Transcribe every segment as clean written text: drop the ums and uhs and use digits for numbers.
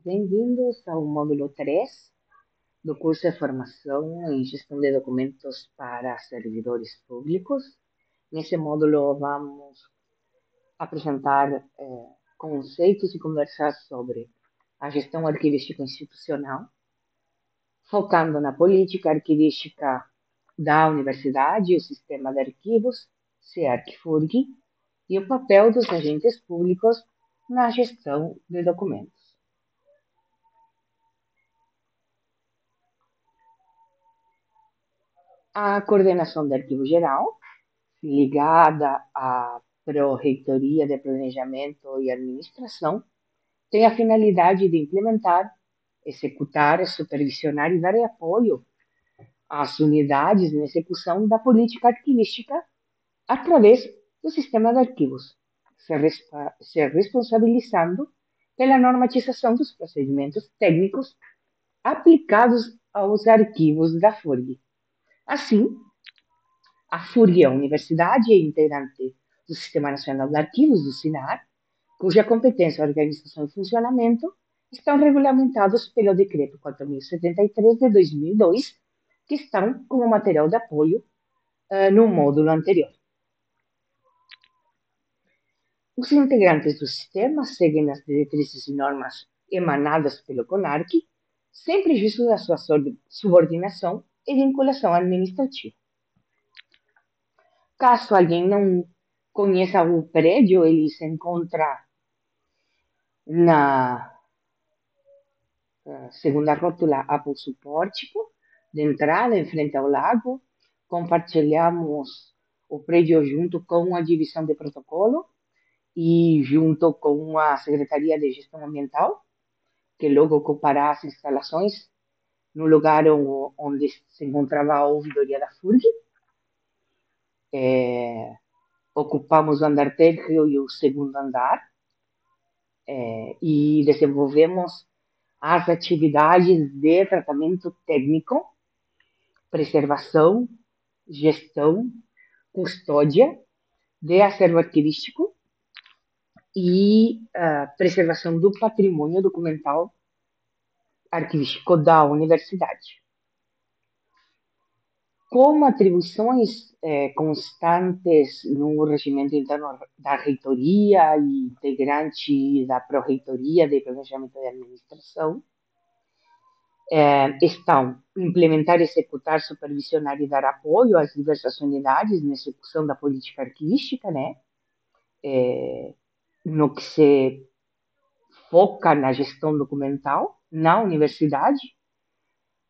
Bem-vindos ao módulo 3 do curso de formação em gestão de documentos para servidores públicos. Nesse módulo vamos apresentar conceitos e conversar sobre a gestão arquivística institucional, focando na política arquivística da universidade, o sistema de arquivos, CEARC-FURG, e o papel dos agentes públicos na gestão de documentos. A coordenação de arquivo geral, ligada à Pró-Reitoria de Planejamento e Administração, tem a finalidade de implementar, executar, supervisionar e dar apoio às unidades na execução da política arquivística através do sistema de arquivos, se responsabilizando pela normatização dos procedimentos técnicos aplicados aos arquivos da FURG. Assim, a FURG é a universidade e integrante do Sistema Nacional de Arquivos, do SINAR, cuja competência, organização e funcionamento estão regulamentados pelo Decreto 4.073 de 2002, que estão como material de apoio no módulo anterior. Os integrantes do sistema seguem as diretrizes e normas emanadas pelo CONARC, sem prejuízo da sua subordinação e vinculação administrativa. Caso alguém não conheça o prédio, ele se encontra na segunda rótula após o pórtico de entrada, em frente ao lago. Compartilhamos o prédio junto com a divisão de protocolo e junto com a Secretaria de Gestão Ambiental, que logo ocupará as instalações no lugar onde se encontrava a ouvidoria da FURG. Ocupamos o andar térreo e o segundo andar e desenvolvemos as atividades de tratamento técnico, preservação, gestão, custódia de acervo arquivístico e preservação do patrimônio documental arquivístico da universidade. Como atribuições constantes no regimento interno da reitoria e integrante da Pró-Reitoria de Planejamento e Administração, estão implementar, executar, supervisionar e dar apoio às diversas unidades na execução da política arquivística, né? No que se foca na gestão documental na universidade,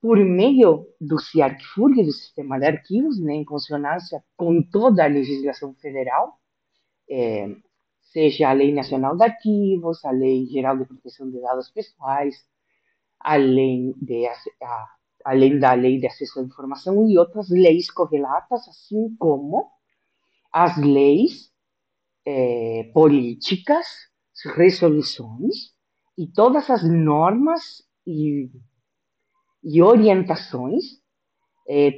por meio do CIARC-FURG, do Sistema de Arquivos, né, em consonância com toda a legislação federal, seja a Lei Nacional de Arquivos, a Lei Geral de Proteção de Dados Pessoais, além da Lei de Acesso à Informação e outras leis correlatas, assim como as leis políticas, resoluções e todas as normas e orientações,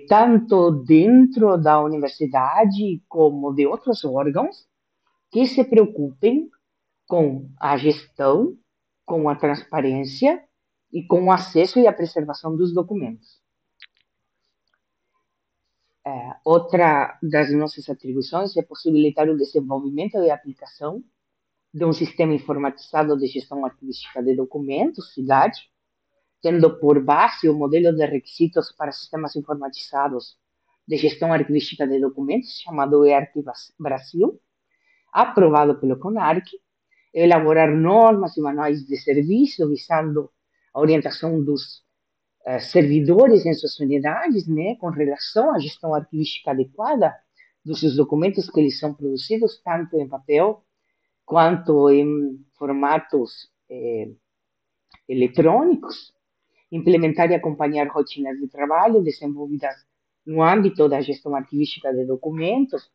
tanto dentro da universidade como de outros órgãos, que se preocupem com a gestão, com a transparência e com o acesso e a preservação dos documentos. Outra das nossas atribuições é possibilitar o desenvolvimento e aplicação de um sistema informatizado de gestão arquivística de documentos, SIGAD, tendo por base o modelo de requisitos para sistemas informatizados de gestão arquivística de documentos, chamado EARC Brasil, aprovado pelo CONARC, elaborar normas e manuais de serviço visando a orientação dos servidores em suas unidades, né, com relação à gestão arquivística adequada dos seus documentos que eles são produzidos, tanto em papel quanto em formatos eletrônicos, implementar e acompanhar rotinas de trabalho desenvolvidas no âmbito da gestão arquivística de documentos,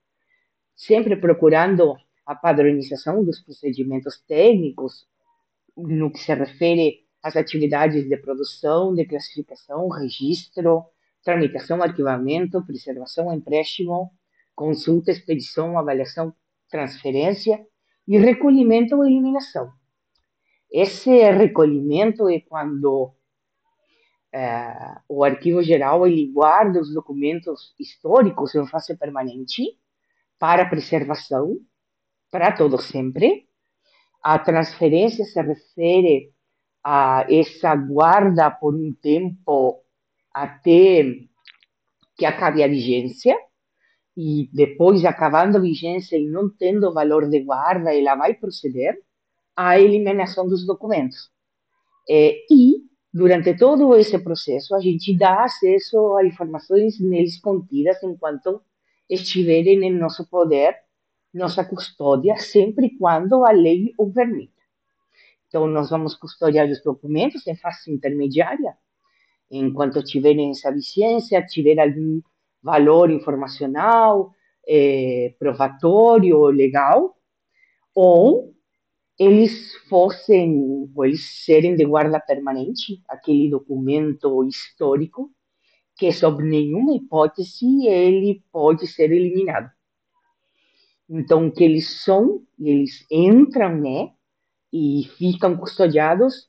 sempre procurando a padronização dos procedimentos técnicos no que se refere às atividades de produção, de classificação, registro, tramitação, arquivamento, preservação, empréstimo, consulta, expedição, avaliação, transferência e recolhimento ou eliminação. Esse recolhimento é quando o arquivo geral ele guarda os documentos históricos em fase permanente para preservação para todo sempre. A transferência se refere a essa guarda por um tempo até que acabe a vigência, e depois, acabando a vigência e não tendo valor de guarda, ela vai proceder à eliminação dos documentos. E, durante todo esse processo, a gente dá acesso a informações neles contidas enquanto estiverem em nosso poder, nossa custódia, sempre e quando a lei o permita. Então, nós vamos custodiar os documentos em fase intermediária, enquanto tiverem essa vigência, tiver algum valor informacional, provatório ou legal, ou eles serem de guarda permanente, aquele documento histórico, que sob nenhuma hipótese ele pode ser eliminado. Então, que eles entram, né, e ficam custodiados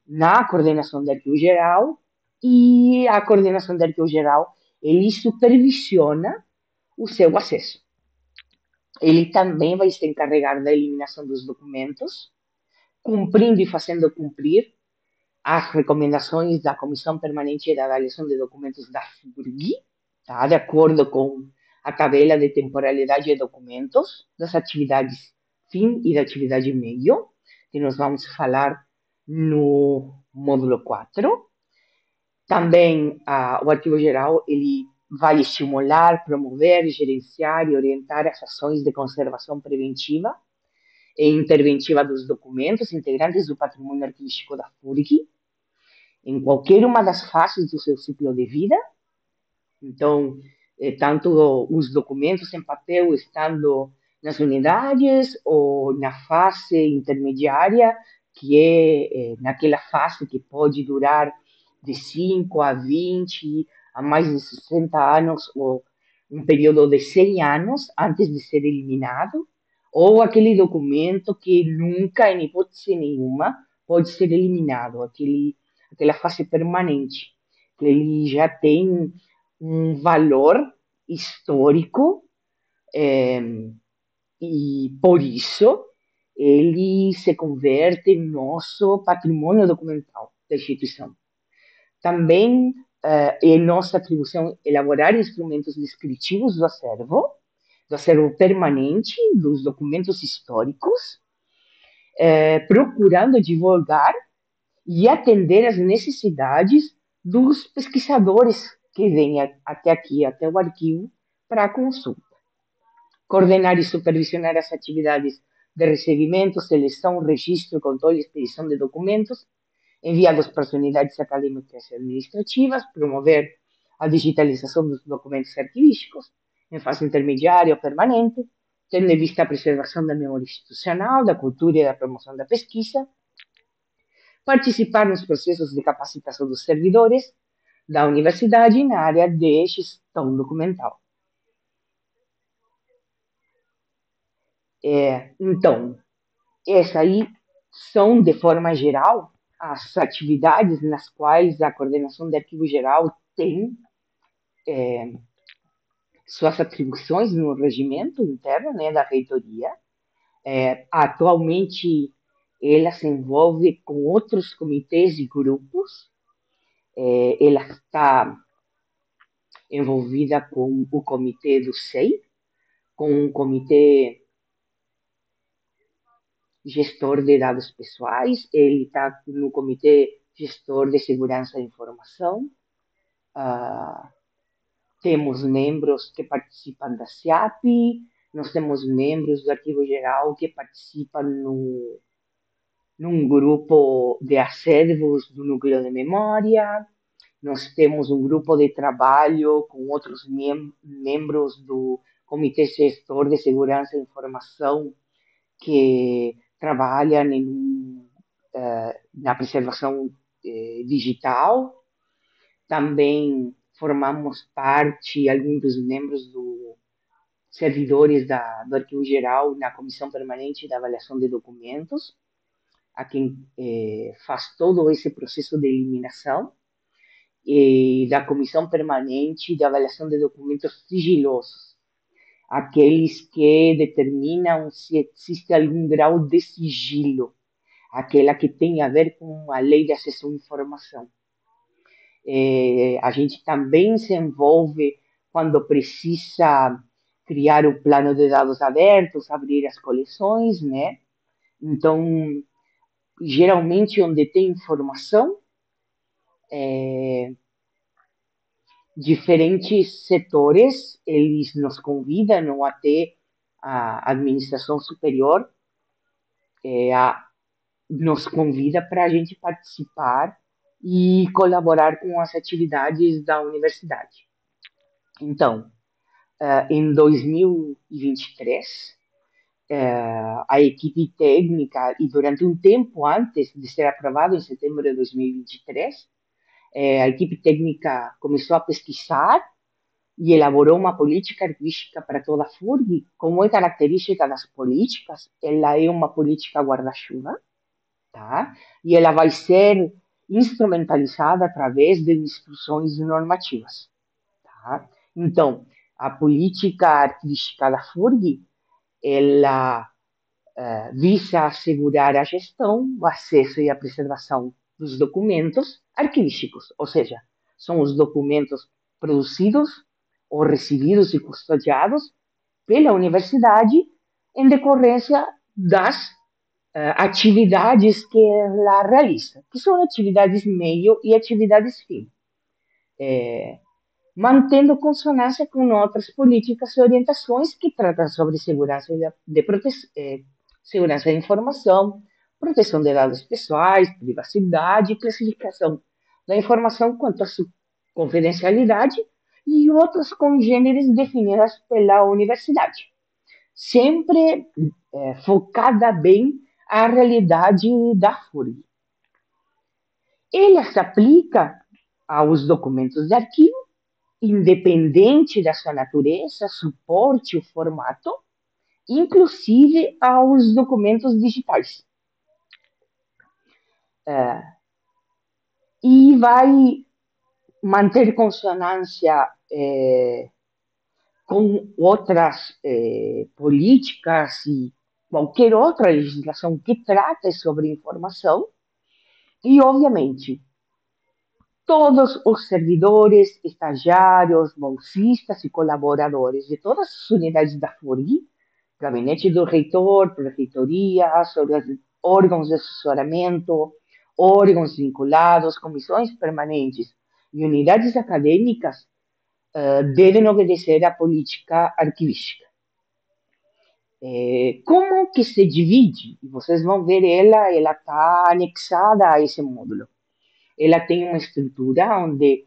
na coordenação de arquivo geral, e a coordenação de arquivo geral ele supervisiona o seu acesso. Ele também vai se encarregar da eliminação dos documentos, cumprindo e fazendo cumprir as recomendações da Comissão Permanente de Avaliação de Documentos da FURG, tá? De acordo com a tabela de temporalidade de documentos das atividades fim e da atividade meio, que nós vamos falar no módulo 4. Também o arquivo geral ele vai estimular, promover, gerenciar e orientar as ações de conservação preventiva e interventiva dos documentos integrantes do patrimônio arquivístico da FURG, em qualquer uma das fases do seu ciclo de vida. Então, tanto os documentos em papel estando nas unidades ou na fase intermediária, que é naquela fase que pode durar de 5 a 20, a mais de 60 anos, ou um período de 100 anos antes de ser eliminado, ou aquele documento que nunca, em hipótese nenhuma, pode ser eliminado, aquela fase permanente, que ele já tem um valor histórico, é, e por isso ele se converte em nosso patrimônio documental da instituição. Também é nossa atribuição elaborar instrumentos descritivos do acervo permanente, dos documentos históricos, procurando divulgar e atender às necessidades dos pesquisadores que vêm até aqui, até o arquivo, para consulta. Coordenar e supervisionar as atividades de recebimento, seleção, registro, controle e expedição de documentos enviados para as unidades acadêmicas e administrativas, promover a digitalização dos documentos arquivísticos em fase intermediária ou permanente, tendo em vista a preservação da memória institucional, da cultura e da promoção da pesquisa, participar nos processos de capacitação dos servidores da universidade na área de gestão documental. Então, essas aí são, de forma geral, as atividades nas quais a coordenação de arquivo geral tem suas atribuições no regimento interno, né, da reitoria. Atualmente, ela se envolve com outros comitês e grupos. Ela está envolvida com o comitê do SEI, com o comitê gestor de dados pessoais, ele está no comitê gestor de segurança da informação. Temos membros que participam da SIAP, nós temos membros do Arquivo Geral que participam num grupo de acervos do núcleo de memória. Nós temos um grupo de trabalho com outros membros do Comitê Gestor de Segurança da Informação que trabalham na preservação digital. Também formamos parte, alguns dos membros dos servidores do Arquivo Geral na Comissão Permanente de Avaliação de Documentos. a quem faz todo esse processo de eliminação, da Comissão Permanente de Avaliação de Documentos Sigilosos, aqueles que determinam se existe algum grau de sigilo, aquela que tem a ver com a lei de acesso à informação. A gente também se envolve quando precisa criar o plano de dados abertos, abrir as coleções, né? Então, geralmente, onde tem informação, diferentes setores, eles nos convidam, ou até a administração superior nos convida para a gente participar e colaborar com as atividades da universidade. Então, em 2023, a equipe técnica, e durante um tempo antes de ser aprovado, em setembro de 2023, a equipe técnica começou a pesquisar e elaborou uma política arquivística para toda a FURG. Como é característica das políticas, ela é uma política guarda-chuva, tá? E ela vai ser instrumentalizada através de instruções normativas, tá? Então, a política arquivística da FURG, ela visa assegurar a gestão, o acesso e a preservação dos documentos arquivísticos, ou seja, são os documentos produzidos ou recebidos e custodiados pela universidade em decorrência das atividades que ela realiza, que são atividades meio e atividades fim, mantendo consonância com outras políticas e orientações que tratam sobre segurança segurança da informação, proteção de dados pessoais, privacidade e classificação da informação quanto à sua confidencialidade e outros congêneres definidas pela universidade, sempre focada bem à realidade da FURG. Ele se aplica aos documentos de arquivo, independente da sua natureza, suporte ou formato, inclusive aos documentos digitais. E vai manter consonância com outras políticas e qualquer outra legislação que trate sobre informação. E, obviamente, todos os servidores, estagiários, bolsistas e colaboradores de todas as unidades da FURG, gabinete do reitor, prefeitorias, órgãos de assessoramento, órgãos vinculados, comissões permanentes e unidades acadêmicas, devem obedecer à política arquivística. Como que se divide? Vocês vão ver ela está anexada a esse módulo. Ela tem uma estrutura onde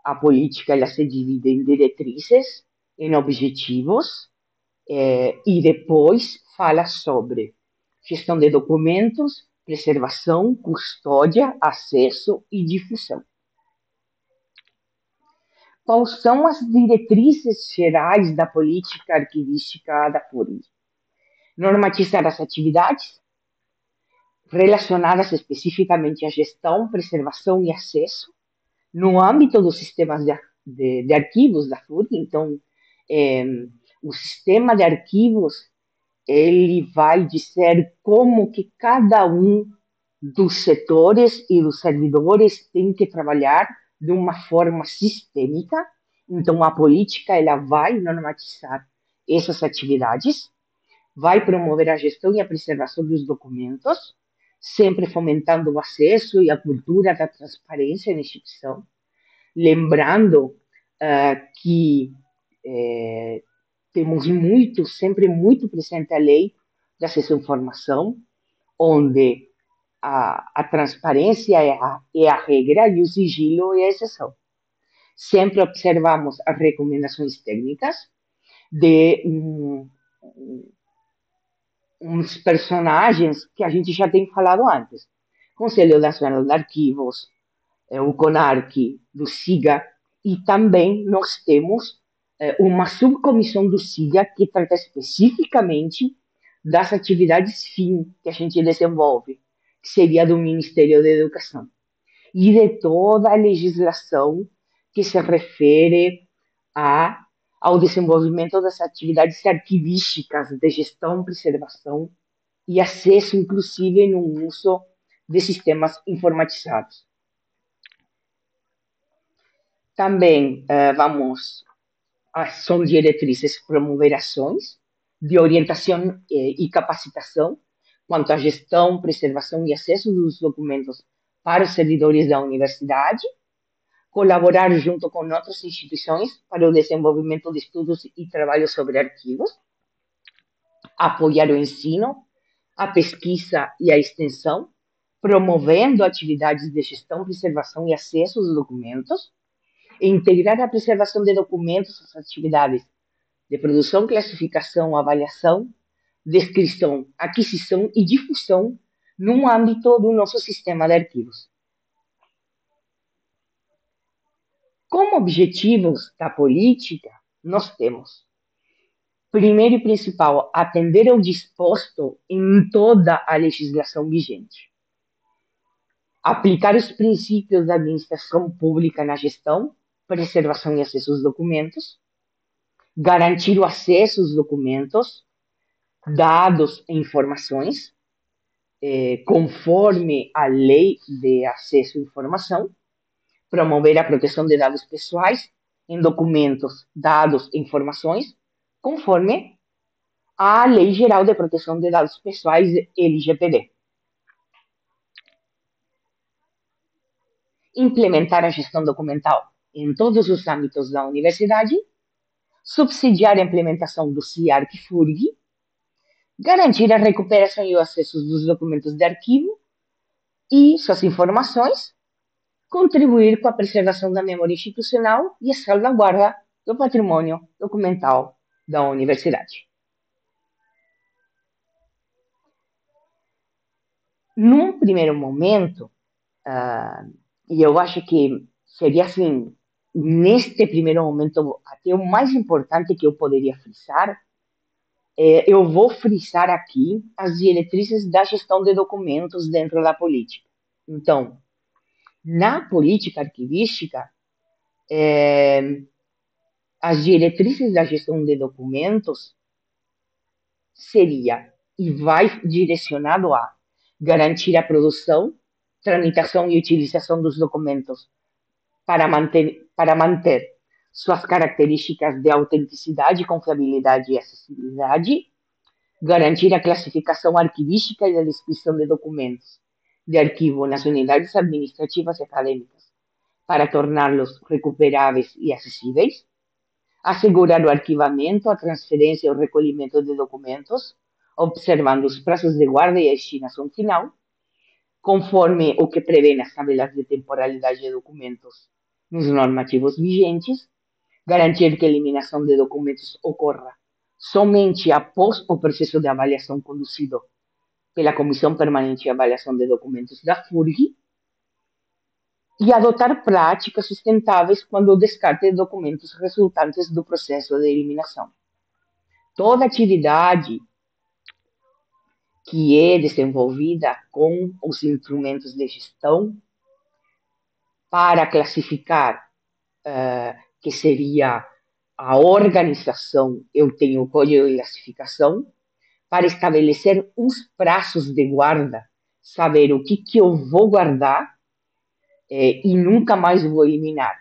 a política ela se divide em diretrizes, em objetivos, e depois fala sobre gestão de documentos, preservação, custódia, acesso e difusão. Quais são as diretrizes gerais da política arquivística da FURG? Normatizar as atividades relacionadas especificamente à gestão, preservação e acesso no âmbito dos sistemas de arquivos da FURG. Então, o sistema de arquivos ele vai dizer como que cada um dos setores e dos servidores tem que trabalhar de uma forma sistêmica. Então, a política ela vai normatizar essas atividades, vai promover a gestão e a preservação dos documentos, sempre fomentando o acesso e a cultura da transparência na instituição. Lembrando que temos sempre muito presente a lei de acesso à informação, onde a transparência é a regra e o sigilo é a exceção. Sempre observamos as recomendações técnicas de uns personagens que a gente já tem falado antes. Conselho Nacional de Arquivos, o CONARC, do SIGA, e também nós temos uma subcomissão do SIGA que trata especificamente das atividades fim que a gente desenvolve, que seria do Ministério da Educação, e de toda a legislação que se refere a, ao desenvolvimento das atividades arquivísticas de gestão, preservação e acesso, inclusive no uso de sistemas informatizados. Também são diretrizes promover ações de orientação e capacitação quanto à gestão, preservação e acesso dos documentos para os servidores da universidade, colaborar junto com outras instituições para o desenvolvimento de estudos e trabalhos sobre arquivos, apoiar o ensino, a pesquisa e a extensão, promovendo atividades de gestão, preservação e acesso dos documentos, e integrar a preservação de documentos às atividades de produção, classificação, avaliação, descrição, aquisição e difusão no âmbito do nosso sistema de arquivos. Como objetivos da política, nós temos, primeiro e principal, atender ao disposto em toda a legislação vigente. Aplicar os princípios da administração pública na gestão, preservação e acesso aos documentos. Garantir o acesso aos documentos, dados e informações, conforme a lei de acesso à informação. Promover a proteção de dados pessoais em documentos, dados e informações, conforme a Lei Geral de Proteção de Dados Pessoais, LGPD. Implementar a gestão documental em todos os âmbitos da universidade, subsidiar a implementação do CIARC-FURG, garantir a recuperação e o acesso dos documentos de arquivo e suas informações, contribuir com a preservação da memória institucional e a salvaguarda do patrimônio documental da universidade. Num primeiro momento, e eu acho que seria assim, neste primeiro momento, até o mais importante que eu poderia frisar, eu vou frisar aqui as diretrizes da gestão de documentos dentro da política. Então, na política arquivística, as diretrizes da gestão de documentos seria e vai direcionado a garantir a produção, tramitação e utilização dos documentos para manter suas características de autenticidade, confiabilidade e acessibilidade, garantir a classificação arquivística e a descrição de documentos de arquivo nas unidades administrativas e acadêmicas para torná-los recuperáveis e acessíveis, assegurar o arquivamento, a transferência e o recolhimento de documentos, observando os prazos de guarda e a destinação final, conforme o que prevê nas tabelas de temporalidade de documentos nos normativos vigentes, garantir que a eliminação de documentos ocorra somente após o processo de avaliação conduzido pela Comissão Permanente de Avaliação de Documentos da FURG, e adotar práticas sustentáveis quando o descarte de documentos resultantes do processo de eliminação. Toda atividade que é desenvolvida com os instrumentos de gestão para classificar, que seria a organização, eu tenho o código de classificação, para estabelecer os prazos de guarda, saber o que eu vou guardar e nunca mais vou eliminar,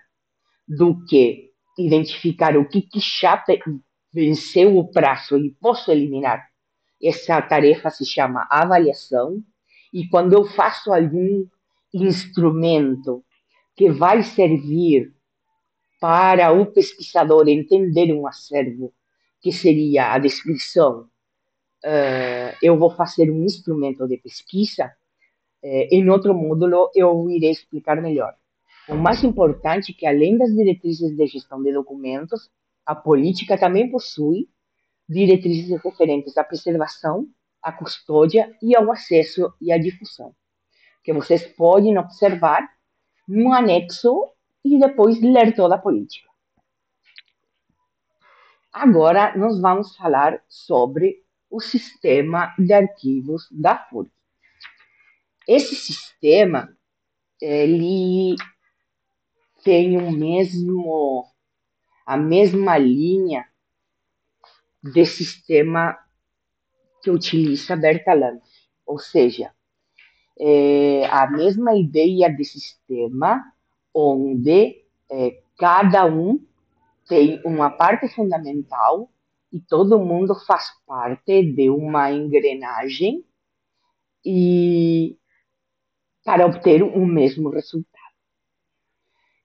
do que identificar o que já venceu o prazo e posso eliminar. Essa tarefa se chama avaliação, e quando eu faço algum instrumento que vai servir para o pesquisador entender um acervo, que seria a descrição, eu vou fazer um instrumento de pesquisa, em outro módulo eu irei explicar melhor. O mais importante é que, além das diretrizes de gestão de documentos, a política também possui diretrizes referentes à preservação, à custódia e ao acesso e à difusão, que vocês podem observar no anexo e depois ler toda a política. Agora, nós vamos falar sobre o sistema de arquivos da FURG. Esse sistema, ele tem a mesma linha de sistema que utiliza Bertalanffy, ou seja, a mesma ideia de sistema onde cada um tem uma parte fundamental e todo mundo faz parte de uma engrenagem e para obter o mesmo resultado.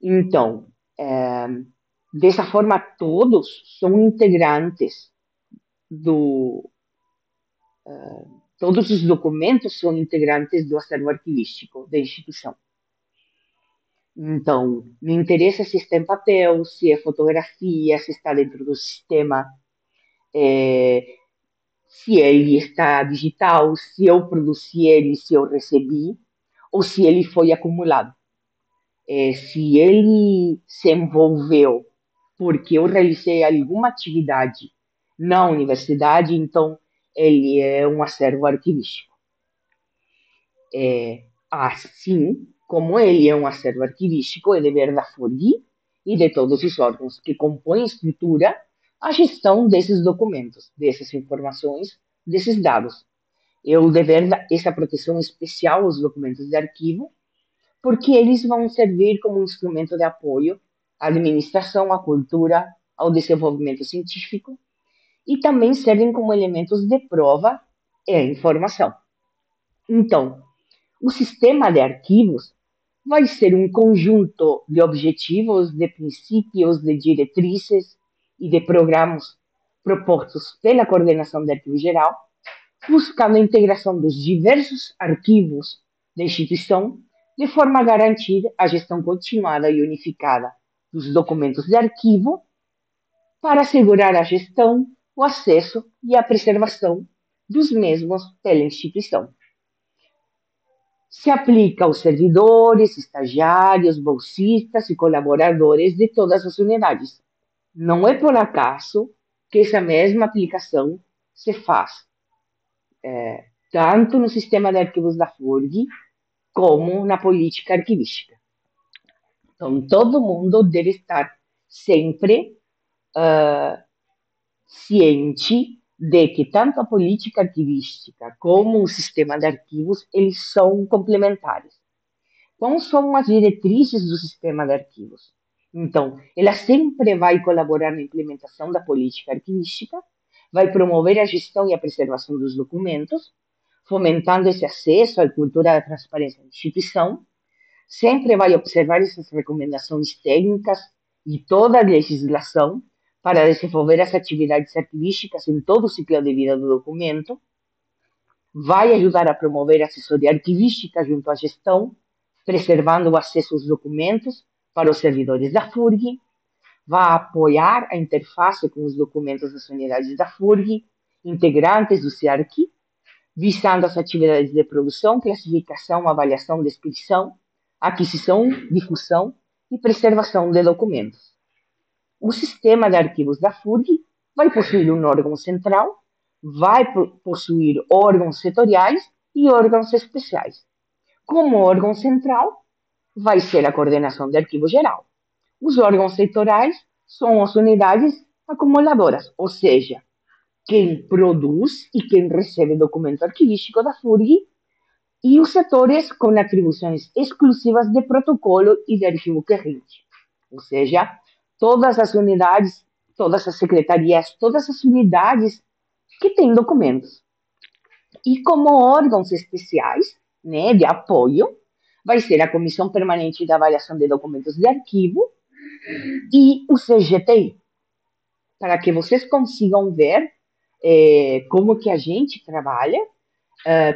Então, dessa forma, todos são integrantes do. Todos os documentos são integrantes do acervo arquivístico da instituição. Então, me interessa se está em papel, se é fotografia, se está dentro do sistema, é, se ele está digital, se eu produzi ele, se eu recebi, ou se ele foi acumulado. Se ele se envolveu porque eu realizei alguma atividade na universidade, então ele é um acervo arquivístico. Assim como ele é um acervo arquivístico, é dever da FURG e de todos os órgãos que compõem a estrutura a gestão desses documentos, dessas informações, desses dados. É o dever dessa proteção especial aos documentos de arquivo, porque eles vão servir como um instrumento de apoio à administração, à cultura, ao desenvolvimento científico e também servem como elementos de prova e informação. Então, o sistema de arquivos vai ser um conjunto de objetivos, de princípios, de diretrizes e de programas propostos pela Coordenação de Arquivo Geral, buscando a integração dos diversos arquivos da instituição, de forma a garantir a gestão continuada e unificada dos documentos de arquivo, para assegurar a gestão, o acesso e a preservação dos mesmos pela instituição. Se aplica aos servidores, estagiários, bolsistas e colaboradores de todas as unidades. Não é por acaso que essa mesma aplicação se faz tanto no sistema de arquivos da FURG como na política arquivística. Então, todo mundo deve estar sempre ciente de que tanto a política arquivística como o sistema de arquivos, eles são complementares. Quais são as diretrizes do sistema de arquivos? Então, ela sempre vai colaborar na implementação da política arquivística, vai promover a gestão e a preservação dos documentos, fomentando esse acesso à cultura da transparência da instituição, sempre vai observar essas recomendações técnicas e toda a legislação para desenvolver as atividades arquivísticas em todo o ciclo de vida do documento, vai ajudar a promover a assessoria arquivística junto à gestão, preservando o acesso aos documentos para os servidores da FURG, vai apoiar a interface com os documentos das unidades da FURG, integrantes do CEARC, visando as atividades de produção, classificação, avaliação, descrição, aquisição, difusão e preservação de documentos. O sistema de arquivos da FURG vai possuir um órgão central, vai possuir órgãos setoriais e órgãos especiais. Como órgão central, vai ser a Coordenação de Arquivo Geral. Os órgãos setoriais são as unidades acumuladoras, ou seja, quem produz e quem recebe documento arquivístico da FURG, e os setores com atribuições exclusivas de protocolo e de arquivo corrente, ou seja, todas as unidades, todas as secretarias, todas as unidades que têm documentos. E como órgãos especiais, né, de apoio, vai ser a Comissão Permanente de Avaliação de Documentos de Arquivo e o CGTI, para que vocês consigam ver como que a gente trabalha.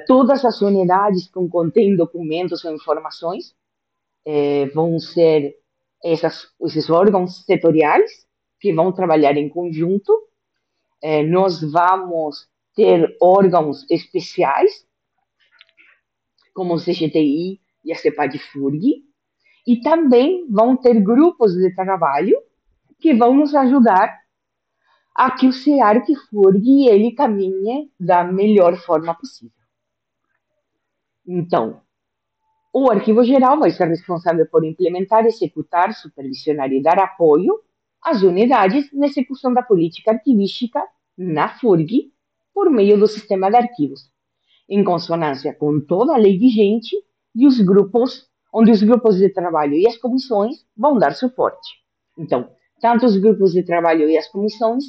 Todas as unidades que contêm documentos ou informações vão ser esses órgãos setoriais que vão trabalhar em conjunto. Nós vamos ter órgãos especiais, como o CGTI e a CEPAD-FURG, e também vão ter grupos de trabalho que vão nos ajudar a que o CEARC-FURG ele caminhe da melhor forma possível. Então, O arquivo geral vai ser responsável por implementar, executar, supervisionar e dar apoio às unidades na execução da política arquivística na FURG por meio do sistema de arquivos, em consonância com toda a lei vigente e os grupos, onde os grupos de trabalho e as comissões vão dar suporte. Então, tanto os grupos de trabalho e as comissões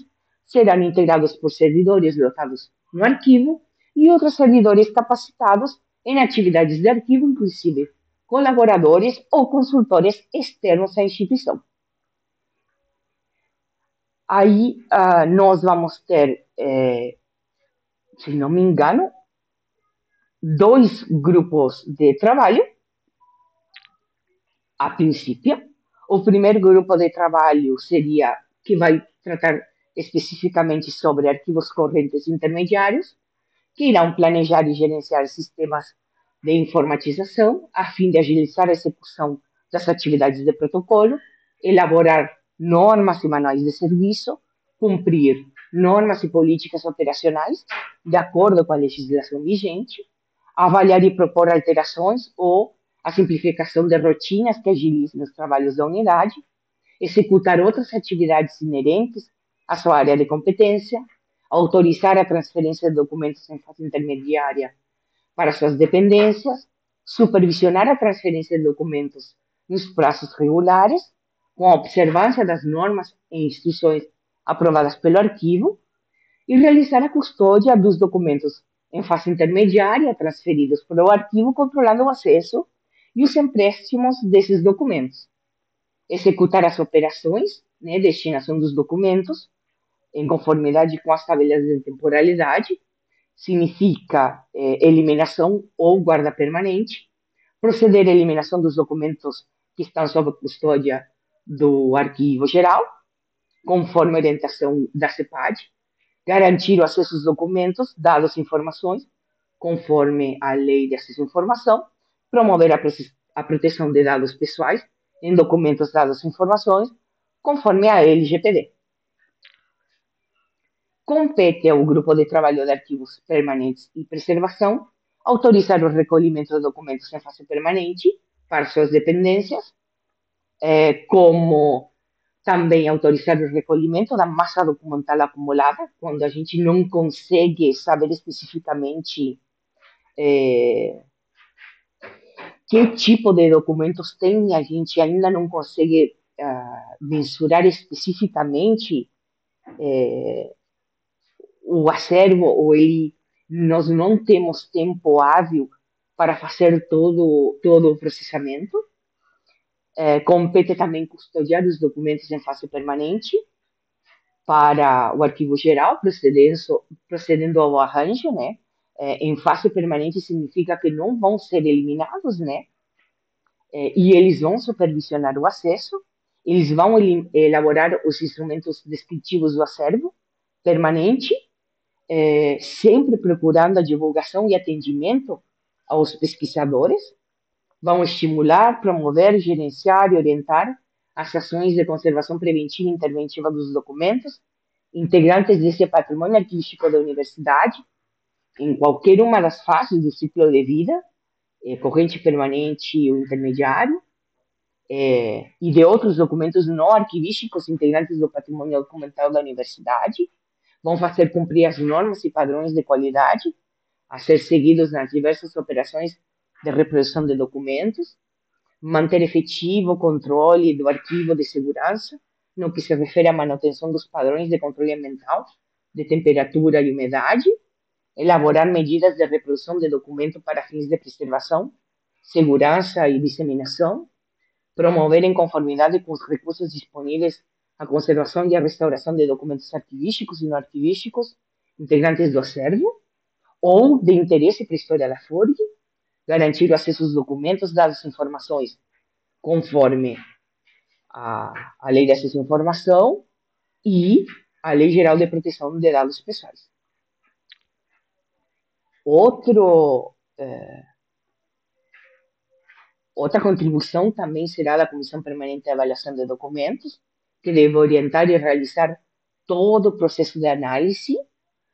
serão integrados por servidores lotados no arquivo e outros servidores capacitados em atividades de arquivo, inclusive colaboradores ou consultores externos à instituição. Aí nós vamos ter, se não me engano, dois grupos de trabalho, a princípio. O primeiro grupo de trabalho seria que vai tratar especificamente sobre arquivos correntes intermediários, que irão planejar e gerenciar sistemas de informatização a fim de agilizar a execução das atividades de protocolo, elaborar normas e manuais de serviço, cumprir normas e políticas operacionais de acordo com a legislação vigente, avaliar e propor alterações ou a simplificação de rotinas que agilizem os trabalhos da unidade, executar outras atividades inerentes à sua área de competência, autorizar a transferência de documentos em fase intermediária para suas dependências, supervisionar a transferência de documentos nos prazos regulares, com a observância das normas e instruções aprovadas pelo arquivo, e realizar a custódia dos documentos em fase intermediária transferidos para o arquivo, controlando o acesso e os empréstimos desses documentos. Executar as operações, destinação dos documentos, em conformidade com as tabelas de temporalidade, significa eliminação ou guarda permanente, proceder à eliminação dos documentos que estão sob custódia do arquivo geral, conforme a orientação da CEPAD, garantir o acesso aos documentos, dados e informações, conforme a lei de acesso à informação, promover a proteção de dados pessoais em documentos, dados e informações, conforme a LGPD. Compete ao Grupo de Trabalho de Arquivos Permanentes e Preservação autorizar o recolhimento de documentos em fase permanente para suas dependências, como também autorizar o recolhimento da massa documental acumulada, quando a gente não consegue saber especificamente que tipo de documentos tem, a gente ainda não consegue mensurar especificamente o acervo, ou nós não temos tempo hábil para fazer todo o processamento. Compete também custodiar os documentos em fase permanente para o arquivo geral, procedendo ao arranjo, né? Em fase permanente significa que não vão ser eliminados, né? E eles vão supervisionar o acesso, eles vão elaborar os instrumentos descritivos do acervo permanente, sempre procurando a divulgação e atendimento aos pesquisadores, vão estimular, promover, gerenciar e orientar as ações de conservação preventiva e interventiva dos documentos, integrantes desse patrimônio arquivístico da universidade, em qualquer uma das fases do ciclo de vida, corrente permanente ou intermediário, e de outros documentos não arquivísticos integrantes do patrimônio documental da universidade, vão fazer cumprir as normas e padrões de qualidade a ser seguidos nas diversas operações de reprodução de documentos, manter efetivo o controle do arquivo de segurança, no que se refere à manutenção dos padrões de controle ambiental, de temperatura e umidade, elaborar medidas de reprodução de documento para fins de preservação, segurança e disseminação, promover em conformidade com os recursos disponíveis a conservação e a restauração de documentos arquivísticos e não arquivísticos, integrantes do acervo, ou de interesse para a história da FURG, garantir o acesso aos documentos, dados e informações conforme a Lei de Acesso à Informação e a Lei Geral de Proteção de Dados Pessoais. Outra contribuição também será da Comissão Permanente de Avaliação de Documentos, que deve orientar e realizar todo o processo de análise,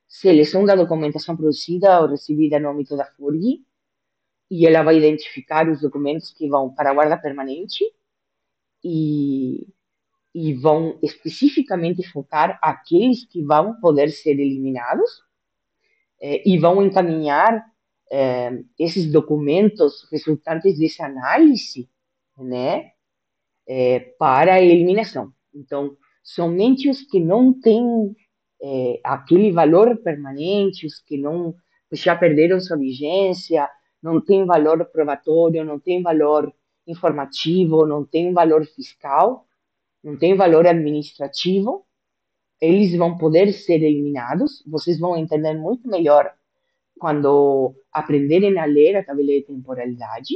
seleção da documentação produzida ou recebida no âmbito da FURG, e ela vai identificar os documentos que vão para a guarda permanente e, e vão especificamente focar aqueles que vão poder ser eliminados e vão encaminhar esses documentos resultantes dessa análise, né, para a eliminação. Então, somente os que não têm aquele valor permanente, os que não já perderam sua vigência, não têm valor probatório, não têm valor informativo, não têm valor fiscal, não têm valor administrativo, eles vão poder ser eliminados. Vocês vão entender muito melhor quando aprenderem a ler a tabela de temporalidade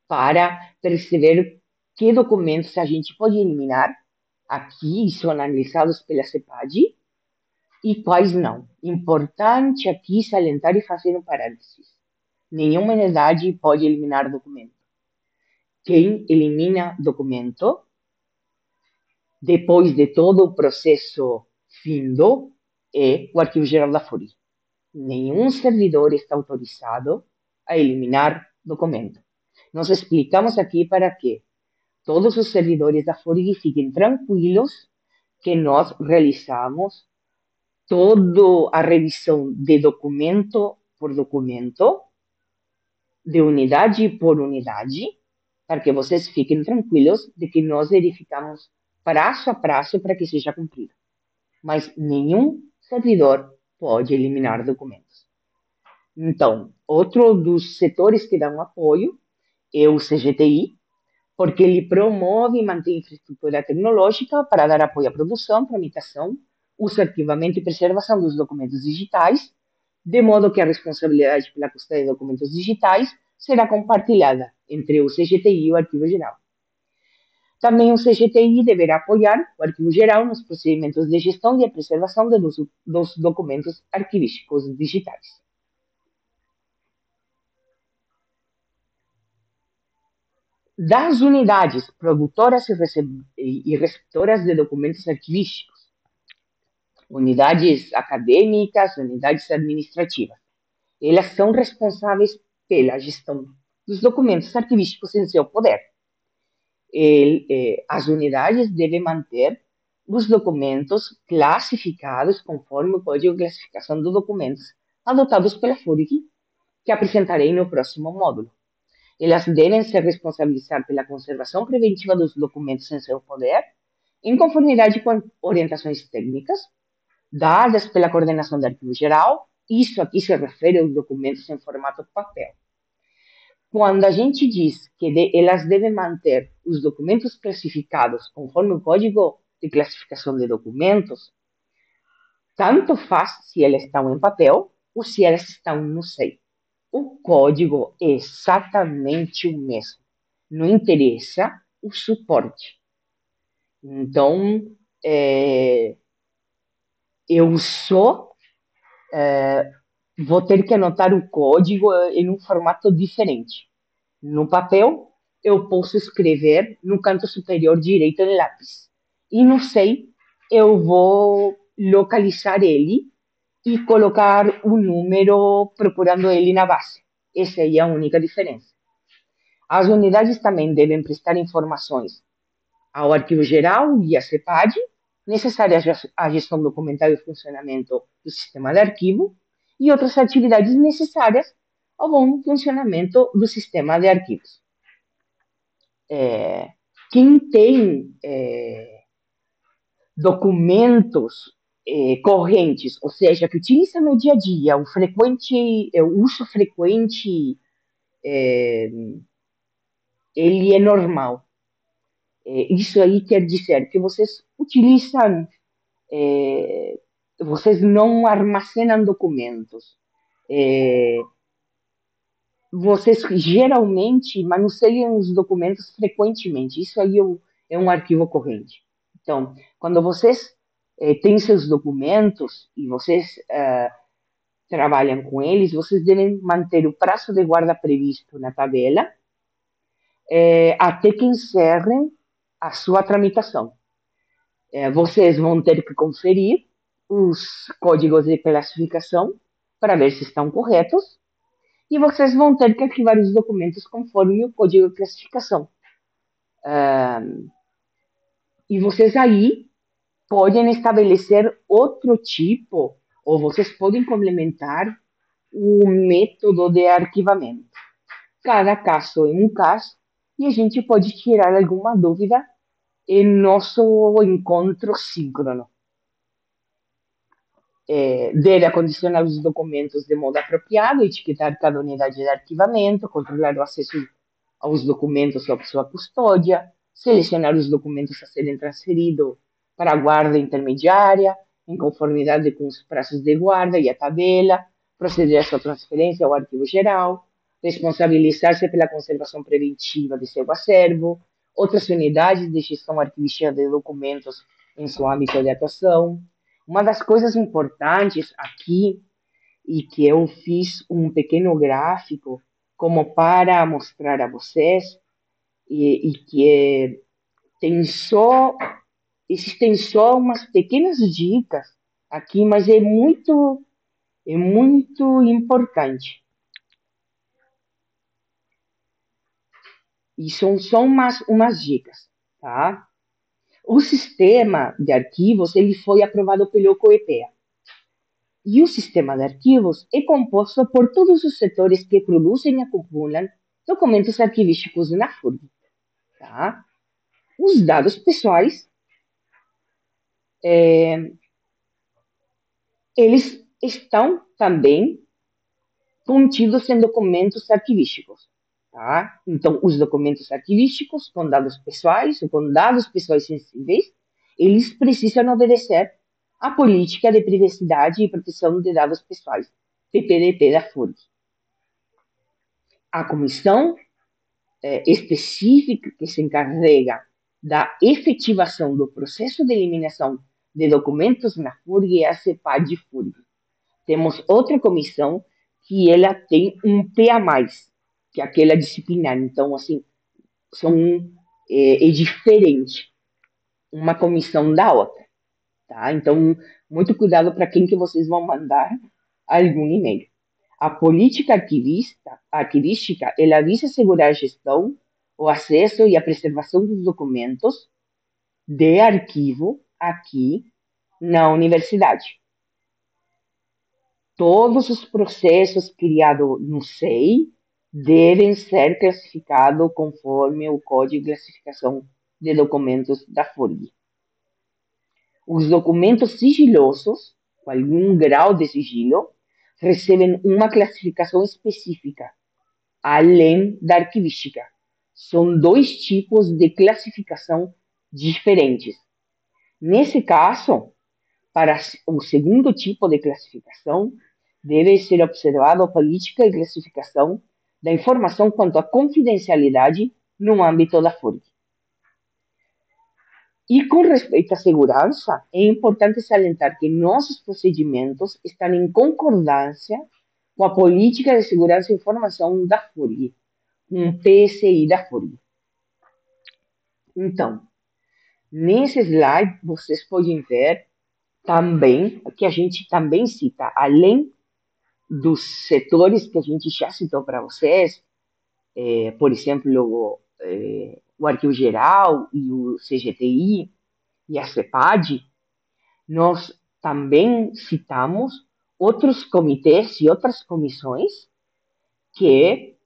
para perceber que documentos a gente pode eliminar. Aqui são analisados pela CEPAD e quais não. Importante aqui salientar e fazer um parênteses. Nenhuma entidade pode eliminar documento. Quem elimina documento, depois de todo o processo findo, é o Arquivo Geral da FURI. Nenhum servidor está autorizado a eliminar documento. Nós explicamos aqui para que todos os servidores da FURG fiquem tranquilos que nós realizamos toda a revisão de documento por documento, de unidade por unidade, para que vocês fiquem tranquilos de que nós verificamos prazo a prazo para que seja cumprido. Mas nenhum servidor pode eliminar documentos. Então, outro dos setores que dão apoio é o CGTI, porque ele promove e mantém infraestrutura tecnológica para dar apoio à produção, tramitação, uso, arquivamento e preservação dos documentos digitais, de modo que a responsabilidade pela custódia de documentos digitais será compartilhada entre o CGTI e o Arquivo Geral. Também o CGTI deverá apoiar o Arquivo Geral nos procedimentos de gestão e de preservação dos documentos arquivísticos digitais. Das unidades produtoras e receptoras de documentos arquivísticos, unidades acadêmicas, unidades administrativas. Elas são responsáveis pela gestão dos documentos arquivísticos em seu poder. As unidades devem manter os documentos classificados conforme o Código de Classificação dos Documentos adotados pela FURG, que apresentarei no próximo módulo. Elas devem se responsabilizar pela conservação preventiva dos documentos em seu poder, em conformidade com orientações técnicas dadas pela Coordenação do Arquivo Geral. Isso aqui se refere aos documentos em formato papel. Quando a gente diz que elas devem manter os documentos classificados conforme o Código de Classificação de Documentos, tanto faz se elas estão em papel ou se elas estão no SEI. O código é exatamente o mesmo. Não interessa o suporte. Então, eu só vou ter que anotar o código em um formato diferente. No papel, eu posso escrever no canto superior direito do lápis. E no SEI, eu vou localizar ele e colocar o número procurando ele na base. Essa aí é a única diferença. As unidades também devem prestar informações ao Arquivo Geral e à CEPAD, necessárias à gestão documental e funcionamento do sistema de arquivo, e outras atividades necessárias ao bom funcionamento do sistema de arquivos. Quem tem documentos correntes, ou seja, que utiliza no dia a dia o uso frequente, ele é normal. Isso aí quer dizer que vocês utilizam, vocês não armazenam documentos. Vocês geralmente manuseiam os documentos frequentemente. Isso aí é um arquivo corrente. Então, quando vocês têm seus documentos e vocês trabalham com eles, vocês devem manter o prazo de guarda previsto na tabela até que encerrem a sua tramitação. Vocês vão ter que conferir os códigos de classificação para ver se estão corretos e vocês vão ter que arquivar os documentos conforme o código de classificação. E vocês aí podem estabelecer outro tipo, ou vocês podem complementar o método de arquivamento. Cada caso é um caso e a gente pode tirar alguma dúvida em nosso encontro síncrono. Deve acondicionar os documentos de modo apropriado, etiquetar cada unidade de arquivamento, controlar o acesso aos documentos sob sua custódia, selecionar os documentos a serem transferidos para a guarda intermediária, em conformidade com os prazos de guarda e a tabela, proceder à sua transferência ao arquivo geral, responsabilizar-se pela conservação preventiva de seu acervo, outras unidades de gestão arquivística de documentos em seu âmbito de atuação. Uma das coisas importantes aqui, e que eu fiz um pequeno gráfico como para mostrar a vocês, e que existem só umas pequenas dicas aqui, mas é muito importante. E são só umas dicas, tá? O sistema de arquivos ele foi aprovado pelo COEPEA. E o sistema de arquivos é composto por todos os setores que produzem e acumulam documentos arquivísticos na FURG. Tá? Os dados pessoais, eles estão também contidos em documentos arquivísticos. Tá? Então, os documentos arquivísticos com dados pessoais ou com dados pessoais sensíveis, eles precisam obedecer à política de privacidade e proteção de dados pessoais, PPDP da FURG. A comissão específica que se encarrega da efetivação do processo de eliminação de documentos na FURG é a CEPAD-FURG. Temos outra comissão que ela tem um PA+, que é aquela disciplinar. Então, assim, é diferente uma comissão da outra. Tá? Então, muito cuidado para quem que vocês vão mandar algum e-mail. A política arquivística, ela visa assegurar a gestão, o acesso e a preservação dos documentos de arquivo aqui na universidade. Todos os processos criados no SEI devem ser classificados conforme o Código de Classificação de Documentos da FURG. Os documentos sigilosos, com algum grau de sigilo, recebem uma classificação específica, além da arquivística. São dois tipos de classificação diferentes. Nesse caso, para o segundo tipo de classificação, deve ser observada a política de classificação da informação quanto à confidencialidade no âmbito da FURG. E com respeito à segurança, é importante salientar que nossos procedimentos estão em concordância com a política de segurança e informação da FURG, com o PSI da FURG. Então, nesse slide, vocês podem ver também que a gente também cita, além dos setores que a gente já citou para vocês, por exemplo, o Arquivo Geral e o CGTI e a CEPAD, nós também citamos outros comitês e outras comissões que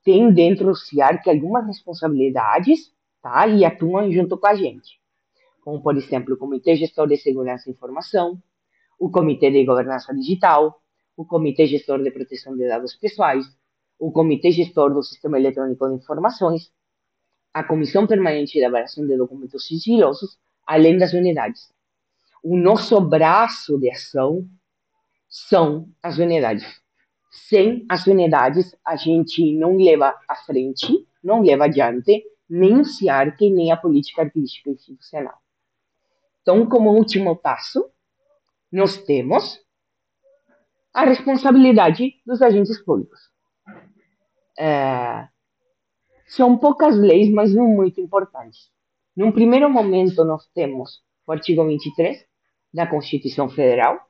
têm dentro do CIARC algumas responsabilidades, tá? E atuam junto com a gente. Como, por exemplo, o Comitê Gestor de Segurança e Informação, o Comitê de Governança Digital, o Comitê Gestor de Proteção de Dados Pessoais, o Comitê Gestor do Sistema Eletrônico de Informações, a Comissão Permanente de Avaliação de Documentos Sigilosos, além das unidades. O nosso braço de ação são as unidades. Sem as unidades, a gente não leva à frente, não leva adiante, nem o CIARC, nem a política arquivística institucional. Então, como último passo, nós temos a responsabilidade dos agentes públicos. São poucas leis, mas não muito importantes. Num primeiro momento, nós temos o artigo 23 da Constituição Federal,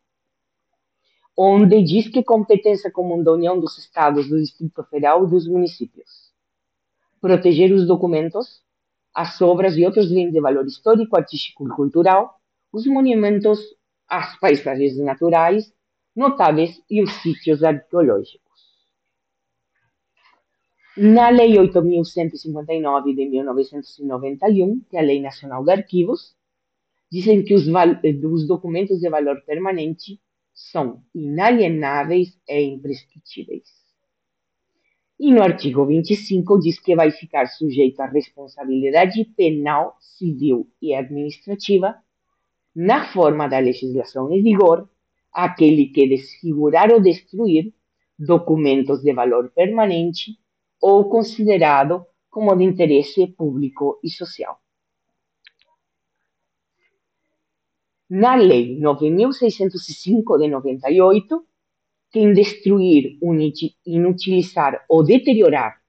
onde diz que competência comum da União, dos Estados, do Distrito Federal e dos municípios. Proteger os documentos, as obras e outros bens de valor histórico, artístico e cultural, os monumentos, as paisagens naturais notáveis e os sítios arqueológicos. Na Lei 8.159 de 1991, que é a Lei Nacional de Arquivos, dizem que os documentos de valor permanente são inalienáveis e imprescritíveis. E no artigo 25 diz que vai ficar sujeito à responsabilidade penal, civil e administrativa, na forma da legislação em vigor, aquele que desfigurar ou destruir documentos de valor permanente ou considerado como de interesse público e social. Na Lei 9.605 de 98, quem destruir, inutilizar ou deteriorar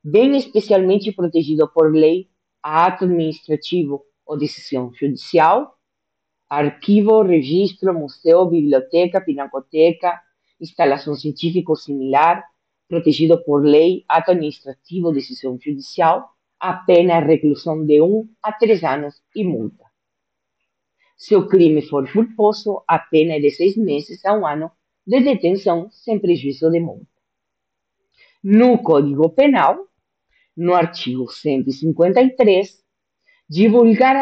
bem especialmente protegido por lei, ato administrativo ou decisão judicial, arquivo, registro, museu, biblioteca, pinacoteca, instalação científica ou similar, protegido por lei, ato administrativo ou decisão judicial, a pena é reclusão de 1 a 3 anos e multa. Se o crime for culposo, a pena é de 6 meses a 1 ano de detenção sem prejuízo de multa. No Código Penal, no artigo 153, divulgar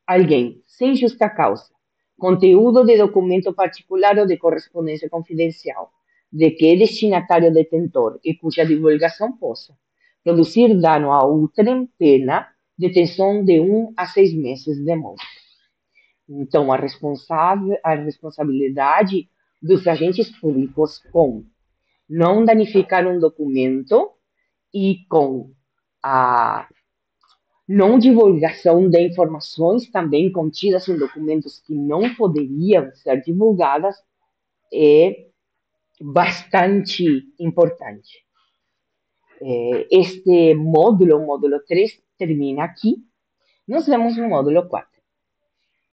alguém, sem justa causa, conteúdo de documento particular ou de correspondência confidencial, de que é destinatário detentor e cuja divulgação possa produzir dano a outrem, pena, detenção de 1 a 6 meses de multa. Então, a responsabilidade dos agentes públicos com não danificar um documento e com a não divulgação de informações também contidas em documentos que não poderiam ser divulgadas é bastante importante. Este módulo, o módulo 3, termina aqui. Nos vemos no módulo 4.